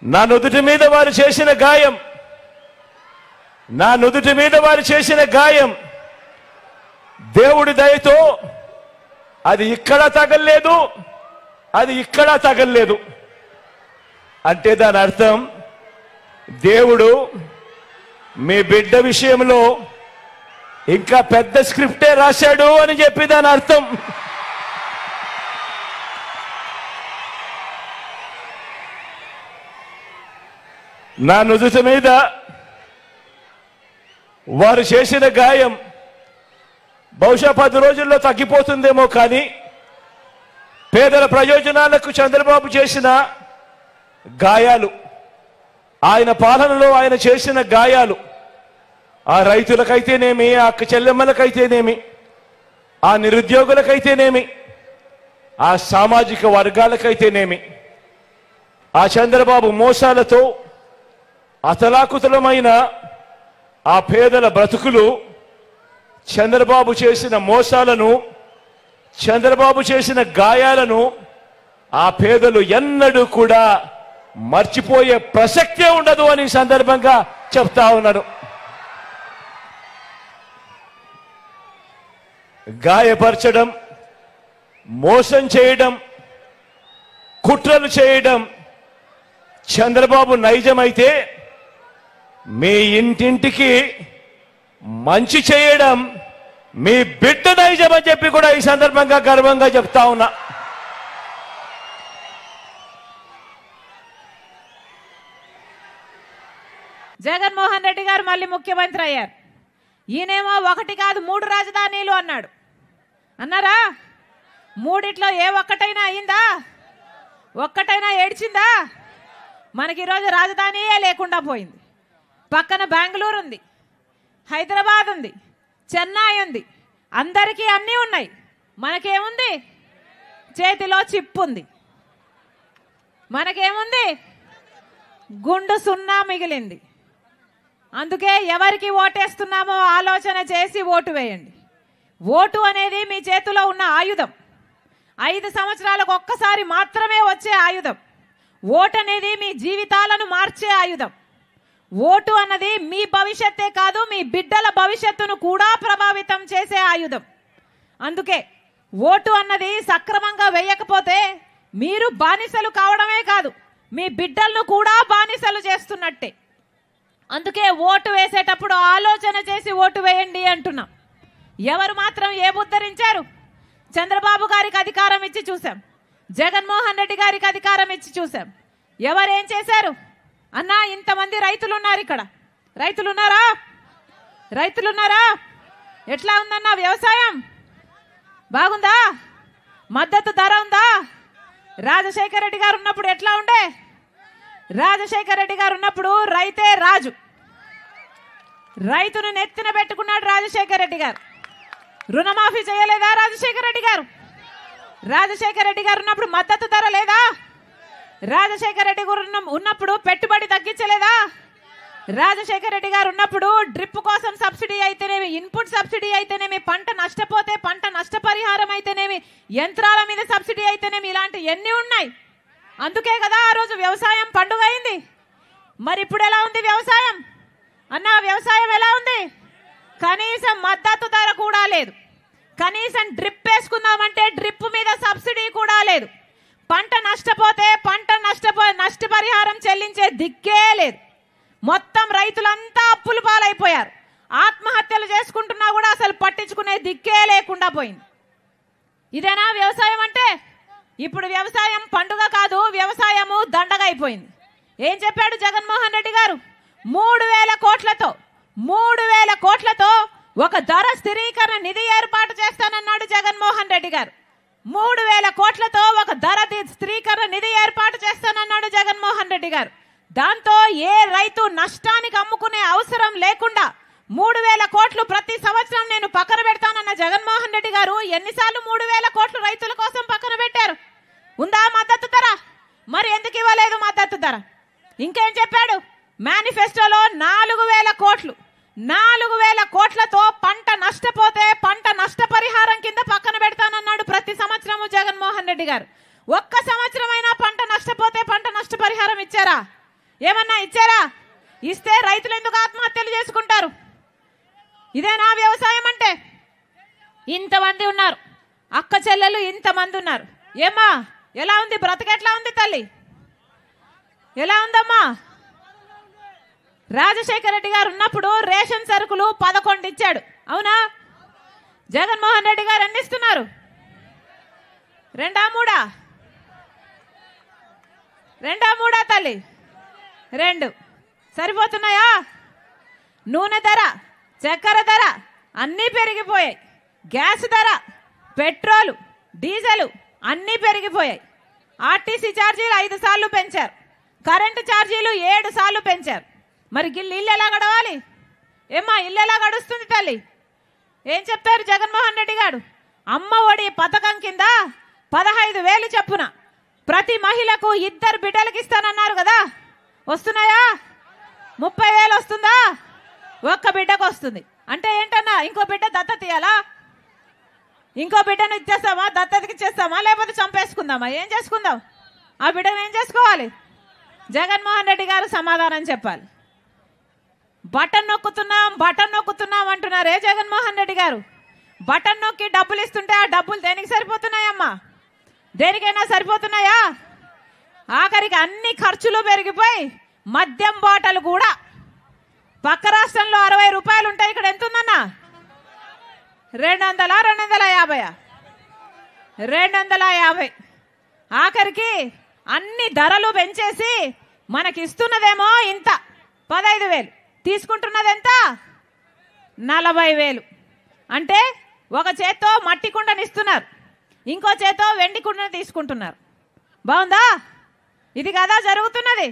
నా నుదుటి మీద వారు చేసిన గాయం, నా నుదుటి మీద వారు చేసిన గాయం దేవుడి దయతో అది ఇక్కడ తగలలేదు, అది ఇక్కడ తగలలేదు. అంటే దాని అర్థం దేవుడు మీ బిడ్డ విషయంలో ఇంకా పెద్ద స్క్రిప్టే రాశాడు అని చెప్పి దాని అర్థం. నా నుదుటి మీద వారు చేసిన గాయం బహుశా 10 రోజుల్లో తగ్గిపోతుందేమో, కానీ పేదల ప్రయోజనాలకు చంద్రబాబు చేసిన గాయాలు, ఆయన పాలనలో ఆయన చేసిన గాయాలు, ఆ రైతులకైతేనేమి, ఆ అక్క చెల్లెమ్మలకైతేనేమి, ఆ నిరుద్యోగులకైతేనేమి, ఆ సామాజిక వర్గాలకైతేనేమి, ఆ చంద్రబాబు మోసాలతో అతలాకుతలమైన ఆ పేదల బ్రతుకులు, చంద్రబాబు చేసిన మోసాలను, చంద్రబాబు చేసిన గాయాలను ఆ పేదలు ఎన్నడూ కూడా మర్చిపోయే ప్రసక్తే ఉండదు అని సందర్భంగా చెప్తా ఉన్నారు. గాయపరచడం, మోసం చేయడం, కుట్రలు చేయడం చంద్రబాబు నైజమైతే, మీ ఇంటింటికి మంచి చేయడం మీ బిడ్డ నైజం అని చెప్పి కూడా ఈ సందర్భంగా గర్వంగా చెప్తా ఉన్నా. జగన్మోహన్ రెడ్డి గారు మళ్ళీ ముఖ్యమంత్రి అయ్యారు. ఈయనేమో 1 కాదు 3 రాజధానీలు అన్నాడు. అన్నారా? 3 ఏ ఒక్కటైనా అయిందా? ఒక్కటైనా ఏడ్చిందా? మనకి ఈరోజు రాజధానియే లేకుండా పోయింది. పక్కన బెంగళూరు ఉంది, హైదరాబాద్ ఉంది, చెన్నై ఉంది, అందరికీ అన్నీ ఉన్నాయి. మనకేముంది? చేతిలో చిప్పు ఉంది. మనకేముంది? గుండు సున్నా మిగిలింది. అందుకే ఎవరికి ఓటేస్తున్నామో ఆలోచన చేసి ఓటు వేయండి. ఓటు అనేది మీ చేతిలో ఉన్న ఆయుధం. 5 సంవత్సరాలకు ఒక్కసారి మాత్రమే వచ్చే ఆయుధం. ఓటు అనేది మీ జీవితాలను మార్చే ఆయుధం. ఓటు అన్నది మీ భవిష్యత్తే కాదు, మీ బిడ్డల భవిష్యత్తును కూడా ప్రభావితం చేసే ఆయుధం. అందుకే ఓటు అన్నది సక్రమంగా వేయకపోతే మీరు బానిసలు కావడమే కాదు, మీ బిడ్డలను కూడా బానిసలు చేస్తున్నట్టే. అందుకే ఓటు వేసేటప్పుడు ఆలోచన చేసి ఓటు వేయండి అంటున్నాం. ఎవరు మాత్రం ఏ ఉద్ధరించారు? చంద్రబాబు గారికి అధికారం ఇచ్చి చూసాం, జగన్మోహన్ రెడ్డి గారికి అధికారం ఇచ్చి చూసాం. ఎవరేం చేశారు? అన్నా ఇంతమంది రైతులున్నారు, ఇక్కడ రైతులున్నారా? రైతులున్నారా? ఎట్లా ఉందన్నా వ్యవసాయం? బాగుందా? మద్దతు ధర ఉందా? రాజశేఖర రెడ్డి గారు ఉన్నప్పుడు ఎట్లా ఉండే? రాజశేఖర రెడ్డి గారు ఉన్నప్పుడు రైతే రాజు, రైతును నెత్తిన పెట్టుకున్నాడు రాజశేఖర రెడ్డి గారు. రుణమాఫీ చేయలేదా రాజశేఖర రెడ్డి గారు? రాజశేఖర రెడ్డి గారు ఉన్నప్పుడు మద్దతు ధర లేదా? రాజశేఖర రెడ్డి గారు ఉన్నప్పుడు పెట్టుబడి తగ్గించలేదా? రాజశేఖర రెడ్డి గారు ఉన్నప్పుడు డ్రిప్ కోసం సబ్సిడీ అయితేనేమి, ఇన్పుట్ సబ్సిడీ అయితేనేమి, పంట నష్టపోతే పంట నష్టపరిహారం అయితేనేమి, యంత్రాల మీద సబ్సిడీ అయితేనేమి, ఇలాంటి ఎన్ని ఉన్నాయి. అందుకే కదా ఆ రోజు వ్యవసాయం పండుగ అయింది. మరి ఇప్పుడు ఎలా ఉంది వ్యవసాయం? అన్నా వ్యవసాయం ఎలా ఉంది? కనీసం మద్దతు ధర కూడా లేదు. కనీసం డ్రిప్ వేసుకుందామంటే డ్రిప్ మీద సబ్సిడీ కూడా లేదు. పంట నష్టపోతే పంట నష్టపరిహారం చెల్లించే దిక్కే లేదు. మొత్తం రైతులంతా అప్పుల పాలైపోయారు. ఆత్మహత్యలు చేసుకుంటున్నా కూడా అసలు పట్టించుకునే దిక్కే లేకుండా పోయింది. ఇదేనా వ్యవసాయం అంటే? ఇప్పుడు వ్యవసాయం పండుగ కాదు, వ్యవసాయము దండగా అయిపోయింది. ఏం చెప్పాడు జగన్మోహన్ రెడ్డి గారు? 3,000 కోట్లతో ఒక ధర స్థిరీకరణ నిధి ఏర్పాటు చేస్తానన్నాడు జగన్మోహన్ రెడ్డి గారు. 3,000 కోట్లతో ఒక ధర స్థిరీకరణ నిధి ఏర్పాటు చేస్తానన్నాడు జగన్మోహన్ రెడ్డి గారు. దాంతో ఏ రైతు నష్టానికి అమ్ముకునే అవసరం లేకుండా 3,000 కోట్లు ప్రతి సంవత్సరం నేను పక్కన పెడతానన్న జగన్మోహన్ రెడ్డి గారు ఎన్నిసార్లు 3,000 కోట్లు రైతుల కోసం పక్కన పెట్టారు? ఉందా మద్దతు ధర? మరి ఎందుకు ఇవ్వలేదు మద్దతు ధర? ఇంకేం చెప్పాడు? మేనిఫెస్టోలో 4,000 కోట్లతో పంట నష్టపోతే పంట నష్టపరిహారం కింద పక్కన పెడతానన్నాడు ప్రతి సంవత్సరము జగన్మోహన్ రెడ్డి గారు. ఒక్క సంవత్సరమైనా పంట నష్టపోతే పంట నష్టపరిహారం ఇచ్చారా? ఏమన్నా ఇచ్చారా? ఇస్తే రైతులు ఎందుకు ఆత్మహత్యలు చేసుకుంటారు? ఇదేనా వ్యవసాయం అంటే? ఇంతమంది ఉన్నారు, అక్క చెల్లెలు ఇంతమంది ఉన్నారు. ఏమ్మా ఎలా ఉంది బ్రతకెట్లా ఉంది తల్లి? ఎలా ఉందమ్మా? రాజశేఖర రెడ్డి గారు ఉన్నప్పుడు రేషన్ సరుకులు 11 ఇచ్చాడు, అవునా? జగన్మోహన్ రెడ్డి గారు ఎన్ని ఇస్తున్నారు? 2 3 తల్లి? 2 సరిపోతున్నాయా? నూనె ధర, చక్కెర ధర అన్నీ పెరిగిపోయాయి. గ్యాస్ ధర, పెట్రోలు, డీజిల్ అన్నీ పెరిగిపోయాయి. ఆర్టీసీ ఛార్జీలు 5 సార్లు పెంచారు, కరెంటు ఛార్జీలు 7 సార్లు పెంచారు. మరి ఇల్లు ఎలా గడవాలి? ఏమ్మా ఇల్లు ఎలా గడుస్తుంది తల్లి? ఏం చెప్పారు జగన్మోహన్ రెడ్డి గారు? అమ్మ ఒడి పథకం కింద 15,000 చొప్పున ప్రతి మహిళకు 2 బిడ్డలకు ఇస్తానన్నారు కదా, వస్తున్నాయా? 30,000 వస్తుందా? ఒక్క బిడ్డకు వస్తుంది. అంటే ఏంటన్నా, ఇంకో బిడ్డ దత్తత ఇయ్యాలా? ఇంకో బిడ్డను ఇచ్చేస్తామా? దత్తతకి ఇచ్చేస్తామా? లేకపోతే చంపేసుకుందామా? ఏం చేసుకుందాం? ఆ బిడ్డను ఏం చేసుకోవాలి? జగన్మోహన్ రెడ్డి గారు సమాధానం చెప్పాలి. బటన్ నొక్కుతున్నాం అంటున్నారే జగన్మోహన్ రెడ్డి గారు. బటన్ నొక్కి డబ్బులు ఇస్తుంటే ఆ డబ్బులు దేనికి సరిపోతున్నాయమ్మా? దేనికైనా సరిపోతున్నాయా? ఆఖరికి అన్ని ఖర్చులు పెరిగిపోయి మద్యం బాటలు కూడా పక్క రాష్ట్రంలో 60 రూపాయలు ఉంటాయి, ఇక్కడ ఎంత ఉందన్నా? 200 250 250. ఆఖరికి అన్ని ధరలు పెంచేసి మనకిస్తున్నదేమో ఇంత 15,000, తీసుకుంటున్నది ఎంత? 40,000. అంటే ఒక చేత్తో మట్టి కుండని ఇస్తున్నారు, ఇంకో చేత్తో వెండి కుండని తీసుకుంటున్నారు. బాగుందా? ఇది కదా జరుగుతున్నది.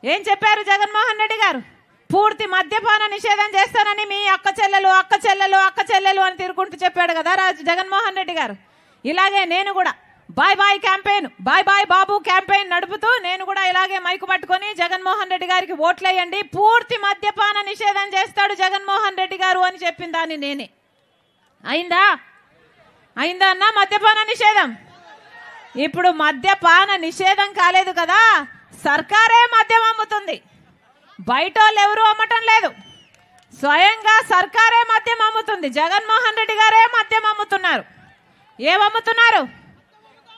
ఏం చెప్పారు జగన్మోహన్ రెడ్డి గారు? పూర్తి మద్యపాన నిషేధం చేస్తానని మీ అక్క చెల్లెలు అని తిరుగుకుంటూ చెప్పాడు కదా జగన్మోహన్ రెడ్డి గారు. ఇలాగే నేను కూడా bye bye campaign, bye bye Babu campaign నడుపుతూ నేను కూడా ఇలాగే మైకు పట్టుకొని జగన్మోహన్ రెడ్డి గారికి ఓట్లేయండి, పూర్తి మద్యపాన నిషేధం చేస్తాడు జగన్మోహన్ రెడ్డి గారు అని చెప్పిన దాన్ని నేనే. అయిందా అన్నా మద్యపాన నిషేధం? ఇప్పుడు మద్యపాన నిషేధం కాలేదు కదా, సర్కారే మద్యం అమ్ముతుంది. బయట వాళ్ళు ఎవరు అమ్మటం లేదు, స్వయంగా సర్కారే మద్యం అమ్ముతుంది. జగన్మోహన్ రెడ్డి గారే మద్యం అమ్ముతున్నారు. ఏమమ్ముతున్నారు?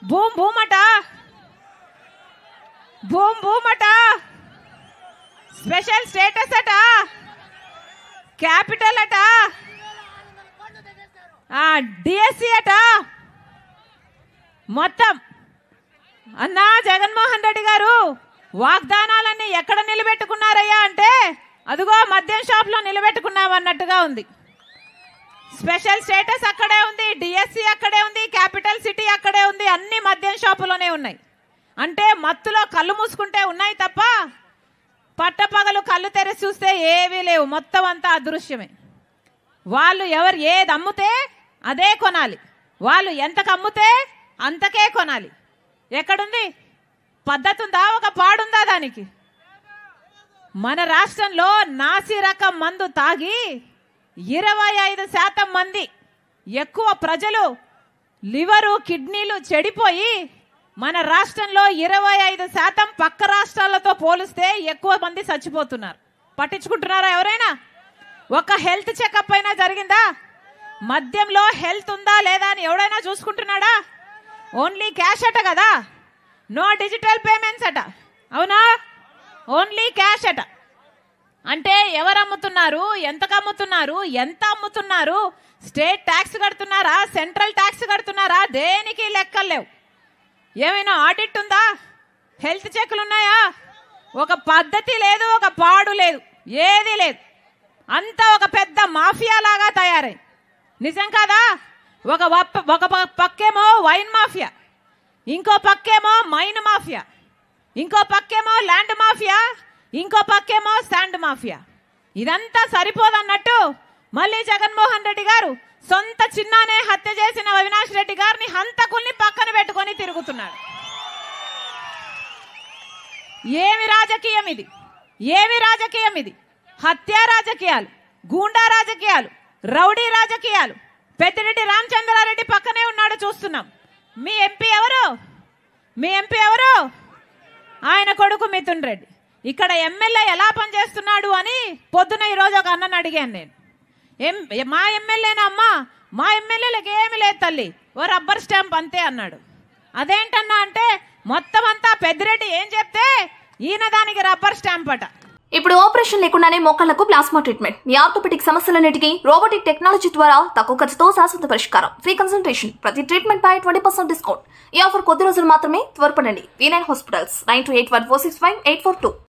భూమట, స్పెషల్ స్టేటస్ అట, క్యాపిటల్ అట, డిఎస్సి అట. మొత్తం అన్నా జగన్మోహన్ రెడ్డి గారు వాగ్దానాలన్నీ ఎక్కడ నిలబెట్టుకున్నారయ్యా అంటే అదిగో మద్యం షాప్ లో నిలబెట్టుకున్నామన్నట్టుగా ఉంది. స్పెషల్ స్టేటస్ అక్కడే ఉంది, డిఎస్సి అక్కడే ఉంది, క్యాపిటల్ సిటీ అక్కడే ఉంది, అన్ని మద్యం షాపులోనే ఉన్నాయి. అంటే మత్తులో కళ్ళు మూసుకుంటే ఉన్నాయి తప్ప పట్టపగలు కళ్ళు తెరిచి చూస్తే ఏవీ లేవు, మొత్తం అంతా అదృశ్యమే. వాళ్ళు ఎవరు ఏది అమ్ముతే అదే కొనాలి, వాళ్ళు ఎంతకు అమ్ముతే అంతకే కొనాలి. ఎక్కడుంది పద్ధతి? ఉందా? ఒక పాడుందా దానికి? మన రాష్ట్రంలో నాసి రకం మందు తాగి 25% మంది ఎక్కువ ప్రజలు లివరు కిడ్నీలు చెడిపోయి మన రాష్ట్రంలో 25% పక్క రాష్ట్రాలతో పోలిస్తే ఎక్కువ మంది చచ్చిపోతున్నారు. పట్టించుకుంటున్నారా ఎవరైనా? ఒక హెల్త్ చెకప్ అయినా జరిగిందా? మద్యంలో హెల్త్ ఉందా లేదా అని ఎవడైనా చూసుకుంటున్నాడా? ఓన్లీ క్యాష్ అట కదా, నో డిజిటల్ పేమెంట్స్ అట, అవునా? ఓన్లీ క్యాష్ అట. అంటే ఎవరు అమ్ముతున్నారు, ఎంతకు అమ్ముతున్నారు, ఎంత అమ్ముతున్నారు, స్టేట్ ట్యాక్స్ కడుతున్నారా, సెంట్రల్ ట్యాక్స్ కడుతున్నారా, దేనికి లెక్కలు లేవు. ఏమైనా ఆడిట్ ఉందా? హెల్త్ చెక్లు ఉన్నాయా? ఒక పద్ధతి లేదు, ఒక పాడు లేదు, ఏది లేదు. అంతా ఒక పెద్ద మాఫియా లాగా తయారై. నిజం కాదా? ఒక పక్కేమో వైన్ మాఫియా, ఇంకో పక్కేమో మైన్ మాఫియా, ఇంకో పక్కేమో ల్యాండ్ మాఫియా, ఇంకో పక్కేమో శాండ్ మాఫియా. ఇదంతా సరిపోదన్నట్టు మళ్ళీ జగన్మోహన్ రెడ్డి గారు సొంత చిన్నానే హత్య చేసిన అవినాష్ రెడ్డి గారిని హంతకుల్ని పక్కన పెట్టుకొని తిరుగుతున్నాడు. ఏమి రాజకీయం ఇది? ఏమి రాజకీయం ఇది? హత్య రాజకీయాలు, గూండా రాజకీయాలు, రౌడీ రాజకీయాలు. పెద్దిరెడ్డి రామచంద్రారెడ్డి పక్కనే ఉన్నాడు, చూస్తున్నాం. మీ ఎంపీ ఎవరు? ఆయన కొడుకు మిథున్ రెడ్డి. ఇక్కడ ఎమ్మెల్యే ఎలా పనిచేస్తున్నాడు అని పొద్దున ఈరోజు ఒక అన్నని అడిగాను నేను. మా ఎమ్మెల్యేనా అమ్మా? మా ఎమ్మెల్యేలకు ఏమి లేదు తల్లి, ఓ రబ్బర్ స్టాంప్ అంతే అన్నాడు. అదేంటన్నా అంటే మొత్తం అంతా పెద్దిరెడ్డి ఏం చెప్తే ఈయన దానికి రబ్బర్ స్టాంప్ అట. ఇప్పుడు ఆపరేషన్ లేకుండానే మోకాళ్లకు ప్లాస్మా ట్రీట్మెంట్. మీ ఆర్థోపెటిక్ సమస్యలన్నిటికీ రోబోటిక్ టెక్నాలజీ ద్వారా తక్కువ ఖర్చుతో శాశ్వత పరిష్కారం. ఫ్రీ కన్సల్టేషన్, ప్రతి ట్రీట్మెంట్ పై 20% డిస్కౌంట్. ఈ ఆఫర్ కొద్ది రోజులు మాత్రమే. త్వరపడండి. V9 hospitals 9281465842.